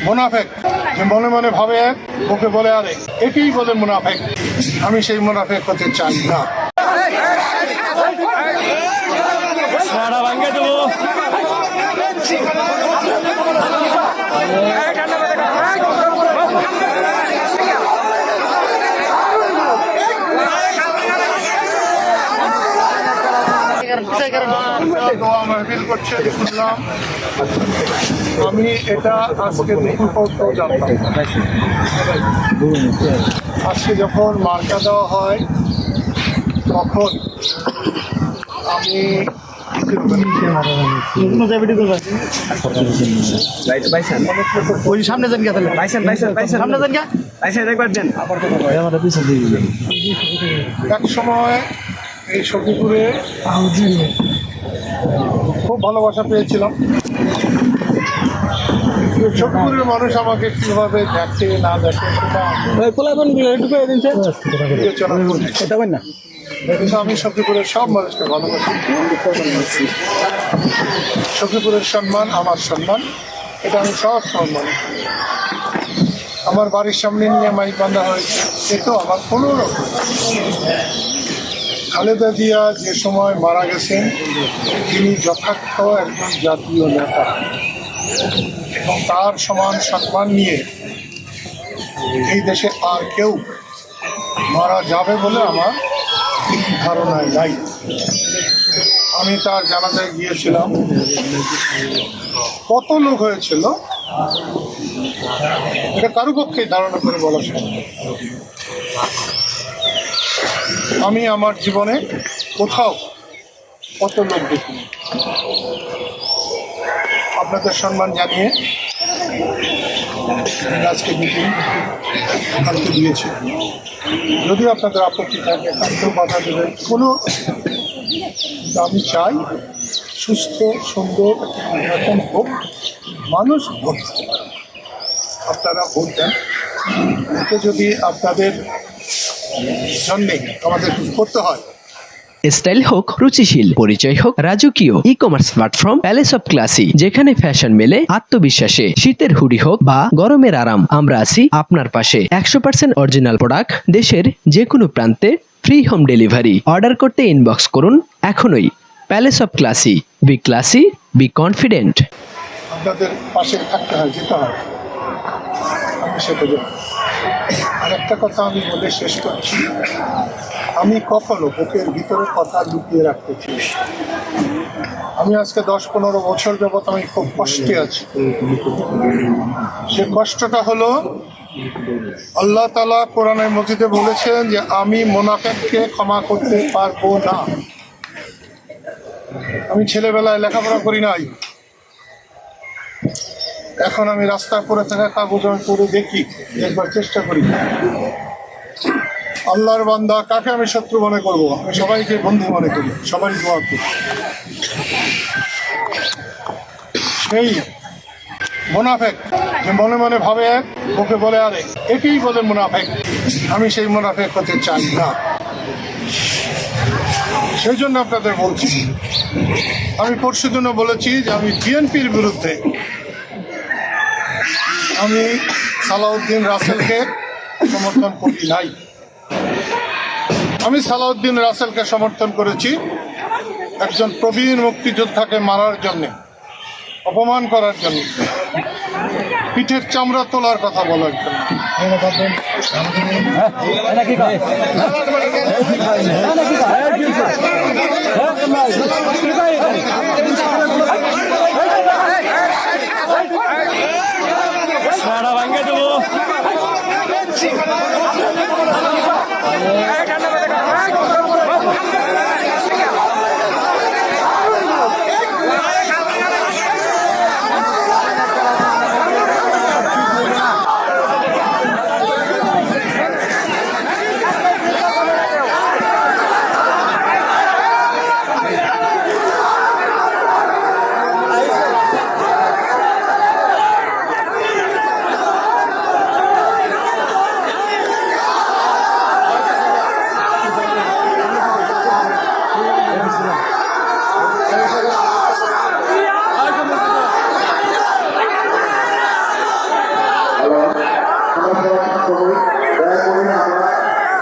মুনাফেক যে মনে মনে ভাবে এক, ওকে বলে আরেক, একেই বলে মুনাফেক। আমি সেই মুনাফেক হতে চাই না। আমি এটা আজকে দুপুর পর্যন্ত জানতাম। আজকে যখন মার্কা দেওয়া হয় তখন আমি সামনে যান এক সময় এই সখীপুরে খুব ভালোবাসা পেয়েছিলাম। সখীপুরের মানুষ আমাকে কিভাবে দেখে না দেখে সেটা কিন্তু আমি সখীপুরের সব মানুষকে ভালোবাসি। সখীপুরের সম্মান আমার সম্মান, এটা আমি সব সম্মান। আমার বাড়ির সামনে নিয়ে মাইক বাঁধা হয়েছে, এতেও আমার কোনো রকম। খালেদা জিয়া যে সময় মারা গেছেন, তিনি যথার্থ একজন জাতীয় নেতা এবং তার সমান সম্মান নিয়ে এই দেশে আর কেউ মারা যাবে বলে আমার ধারণায় নাই। আমি তার জানাজায় গিয়েছিলাম, কত লোক হয়েছিল এটা কারো পক্ষেই ধারণা করে বলা সম্ভব। আমি আমার জীবনে কোথাও কত লোক দেখিনি। আপনাদের সম্মান জানিয়ে আজকে মিটিং কালকে দিয়েছি। যদি আপনাদের আপত্তি থাকে কালকেও বাধা দেবেন, কোনো আমি চাই সুস্থ সুন্দর নির্বাচন হোক, মানুষ ভোট দেয়, আপনারা ভোট দেন। এতে যদি আপনাদের জন্যে আমাদের করতে হয়, স্টাইল হোক রুচিশীল, পরিচয় হোক রাজকীয়, e commerce platform palace of classy, যেখানে ফ্যাশন মেলে আত্মবিশ্বাসে। শীতের হুডি হোক বা গরমের আরাম, আমরা আছি আপনার পাশে। 100% অরিজিনাল প্রোডাক্ট, দেশের যে কোনো প্রান্তে, ফ্রি হোম ডেলিভারি। অর্ডার করতে ইনবক্স করুন এখনই। Palace of classy, B classy, be confident. আপনাদের পাশে থাকতে হয়, যেতে হয়, আমি সেটা জানি। আর একটা কথা আমি বলে শেষ করছি, আমি কখনো বুকের ভিতরে কথা লুকিয়ে রাখতে চাই। আমি আজকে 10-15 বছর যাবৎ আমি খুব কষ্টে আছি। সে কষ্টটা হলো, আল্লাহ তাআলা কোরআনে মজিদে বলেছেন যে আমি মুনাফিককে ক্ষমা করতে পারবো না। আমি ছেলেবেলায় লেখাপড়া করি নাই, এখন আমি রাস্তায় পড়ে থাকা কাগজ পড়ে দেখি, একবার চেষ্টা করি। আল্লাহর বান্দা, কাকে আমি শত্রু মনে করবো? আমি সবাইকে বন্ধু মনে করি, সবাই দোয়া করি। সেই মুনাফেক যে মনে মনে ভাবে এক, ওকে বলে আরেক, একেই বলে মুনাফেক। আমি সেই মুনাফেক হতে চাই না। সেই জন্য আপনাদের বলছি, আমি পরশুদিনও বলেছি যে আমি বিএনপির বিরুদ্ধে, আমি সালাউদ্দিন রাসেলকে সমর্থন করি নাই। আমি সালাউদ্দিন রাসেলকে সমর্থন করেছি একজন প্রবীণ মুক্তিযোদ্ধাকে মারার জন্য, অপমান করার জন্য, পিঠের চামড়া তোলার কথা বলার জন্য।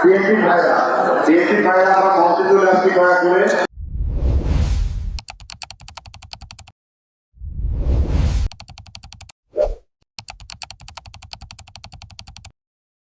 বিএনপি ভাইরা আমরা মঞ্চে চলে আসছি দয়া করে।